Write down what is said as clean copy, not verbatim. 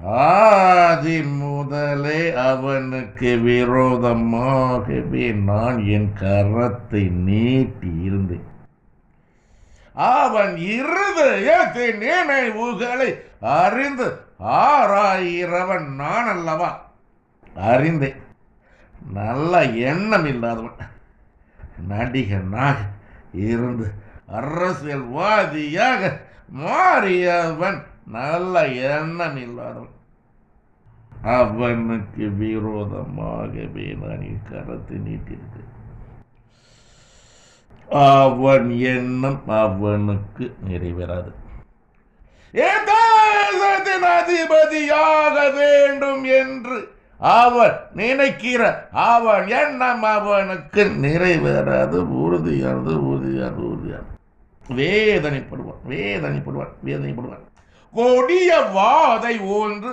ஆதி முதலே அவனுக்கு விரோதமாகவே நான் என் கரத்தை நீட்டி இருந்தேன். அவன் இருதயத்தின் நினைவுகளை அறிந்து ஆராயிரவன் நான் அல்லவா? அறிந்தேன். நல்ல எண்ணம் இல்லாதவன் நடிகனாக இருந்து அரசியல்வாதியாக மாறியவன் நல்ல எண்ணம் இல்லாதவன். அவனுக்கு விரோதமாகவே நான் என் கரத்தை நீட்டியிருக்கேன். அவன் எண்ணம் அவனுக்கு நிறைவேறாது. தேசத்தின் அதிபதியாக வேண்டும் என்று அவன் நினைக்கிற அவன் எண்ணம் அவனுக்கு நிறைவேறாது. உறுதியானது. வேதனைப்படுவான். கொடிய வாதை ஒன்று